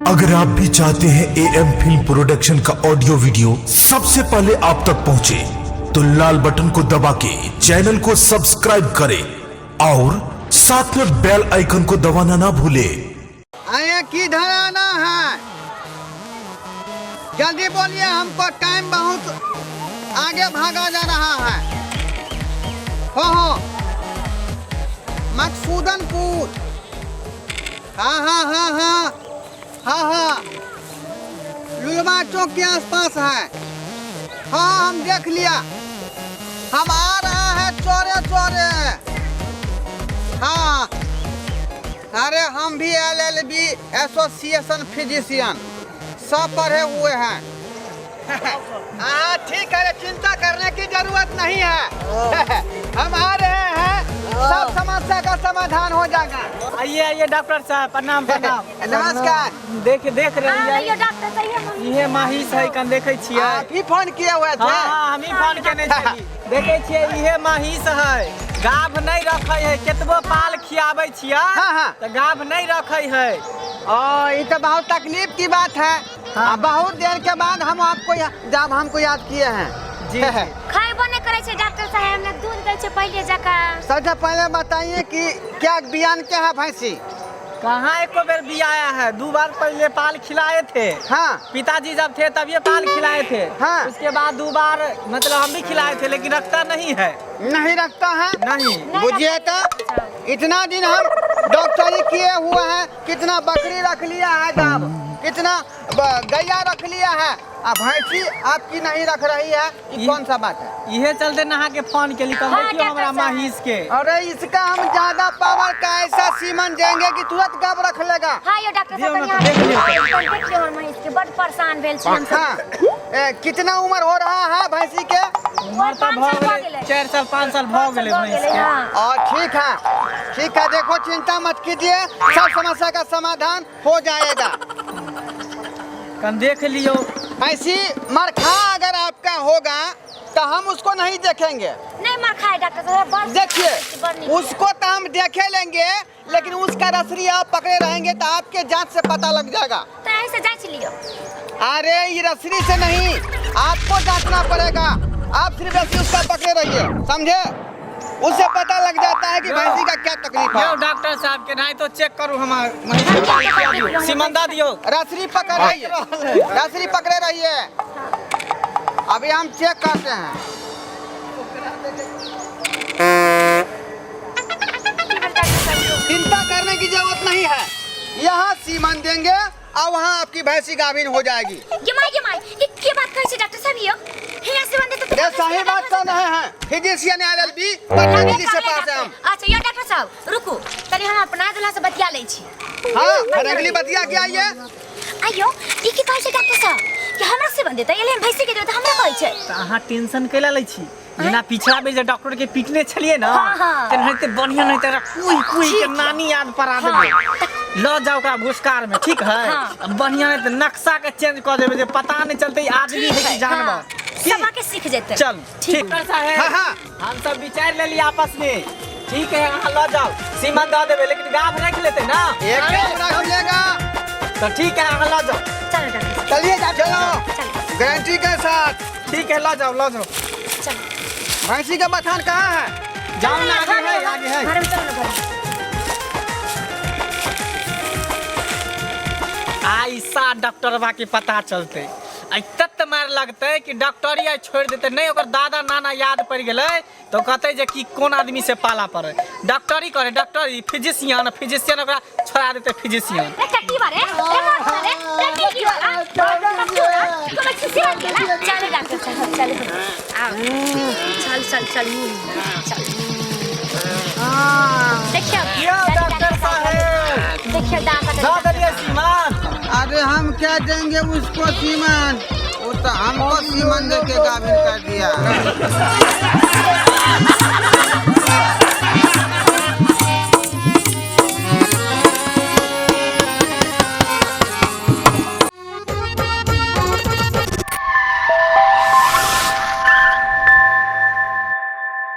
अगर आप भी चाहते हैं AM फिल्म प्रोडक्शन का ऑडियो वीडियो सबसे पहले आप तक पहुंचे, तो लाल बटन को दबा के चैनल को सब्सक्राइब करें और साथ में बेल आइकन को दबाना ना भूले। आया किधर आना है? जल्दी बोलिए, हमको टाइम बहुत आगे भागा जा रहा है। हो मकसूदनपुर। हाँ लुलवा चौक के आसपास है। हाँ हम देख लिया, हम आ रहे हैं चोरे चोरे। हाँ अरे हम भी LLB एसोसिएशन फिजिशियन सब पढ़े हुए हैं। हाँ ठीक है, चिंता करने की जरूरत नहीं है। हम आ रहे हैं, सब समस्या का समाधान हो जाएगा। आइए डॉक्टर साहब, प्रणाम प्रणाम। नमस्कार। देख रहे हैं डॉक्टर सही है। ये माहिस है, कन देखे छियै। आप ही फोन किए हुए थे? हाँ हम ही फोन केने छी। देखे छियै ये माहिस है, गाभ नहीं रखे है, केतबो पाल खियाबे छियै तो गाभ नहीं रखे है। ये तो बहुत तकलीफ की बात है। बहुत देर के बाद हम आपको जब हमको याद किए हैं। जी खाइबो नहीं करे छे डॉक्टर साहब, ने दूध दे छे पहले जका। सबसे पहले बताइए कि क्या बयान क्या है भैंसी? कहाँ एको बेर भी आया है, 2 बार पहले पाल खिलाए थे। हाँ पिताजी जब थे तब ये पाल खिलाए थे। हाँ। उसके बाद 2 बार मतलब हम भी खिलाए थे, लेकिन रखता नहीं है। नहीं रखता है? नहीं। बुझिए तो इतना दिन हम डॉक्टरी किए हुए हैं, कितना बकरी रख लिया है, गाब कितना गैया रख लिया है, अब भैंसी आपकी नहीं रख रही है। ये कौन सा बात है? इहे चलते नहा के फोन के लिए देखियो हमरा माहिस के। अरे इसका हम ज्यादा पावर का ऐसा सीमन देंगे कि तुरंत गाब रख लेगा। हाँ यो डॉक्टर साहब, देखियो हम इसके बड़ परेशान भेल छी हम सब। कितना उम्र हो रहा है भैंसी के? उम्र तो भ गेले 4 साल 5 साल भ गेले भैंस के। और ठीक है, देखो चिंता मत कीजिए, सब समस्या का समाधान हो जाएगा। कन देख लियो। ऐसी मरखा अगर आपका होगा तो हम उसको नहीं देखेंगे। नहीं मार खाए डॉक्टर साहब। देखिए उसको तो हम देखे लेंगे, लेकिन उसका रसरी आप पकड़े रहेंगे तो आपके जांच से पता लग जाएगा। तो ऐसे जांच लियो। अरे ये रसरी से नहीं, आपको जांचना पड़ेगा। आप सिर्फ ऐसे उसका पकड़े रहिए, समझे? उससे पता लग जाता है कि भैंसी का क्या तकलीफ है। डॉक्टर साहब के नहीं तो चेक करूँ हमारे सिमंदा दियो। रसरी पकड़ रहिए, रसरी पकड़े रहिए, अभी हम चेक करते हैं। चिंता करने की जरूरत नहीं है, यहाँ सीमन देंगे और वहाँ आपकी भैंसी गाभिन हो जाएगी। ये क्या बात करे छे डॉक्टर साहब? यो हिया से बंदे तो ये सही बात कर रहे हैं। फिजिशियन LLB पटना दिल्ली से पास है हम। अच्छा यो डॉक्टर साहब रुकू, तनी हम अपना दूल्हा से बतिया ले छी। हाँ अगली बतिया क्या ये? आयो ई की कहै छे डॉक्टर साहब कि हमरा से बंदे त एले भैंसी के दे त हमरा कहै छे। अहाँ टेंशन कैला लै छी? जेना पिछला बेर जे डॉक्टर के पीटने छलिए ना, तेनाहिते बढ़िया नहीं तेरा कुई के नानी याद पड़ा देबे। ल जाओ का घुसकार में, ठीक है? बढ़िया नहीं तो नक्शा के चेंज कर देबे, जे पता नहीं चलते आदमी है कि जानवर। सब आके सीख जेते। चल ठीक है। हाँ हम सब विचार ले लिए आपस में, ठीक है? यहाँ ल जाओ, सीमन दे देबे, लेकिन गाभ रख लेते ना। एक रख लेगा तो ठीक है, यहाँ ल जाओ। चलो डॉक्टर चलिए चलो, गारंटी के साथ। ठीक है, ल जाओ। चल। भैंसी का बथान कहाँ है? जाओ ना, आगे है। घर में चलो ना घर। ऐसा डॉक्टरवा के पता चलते, तत मार लगते कि डॉक्टरिया छोड़ देते नहीं, ओकर दादा नाना याद पड़ गए तो कहते जे कि कौन आदमी से पाला पड़े। डॉक्टरी करे, डॉक्टरी फिजिशियन ओकरा छोड़ा देते फिजिशियन। टट्टी बारे टट्टी की वाला तो मैं खुशी बन गया। चल डॉक्टर साहब चल देखियो डॉक्टर साहब, देखियो दांत सीमान। अरे हम क्या देंगे उसको सीमन, वो तो हमको सीमन दे के गाभिन कर दिया।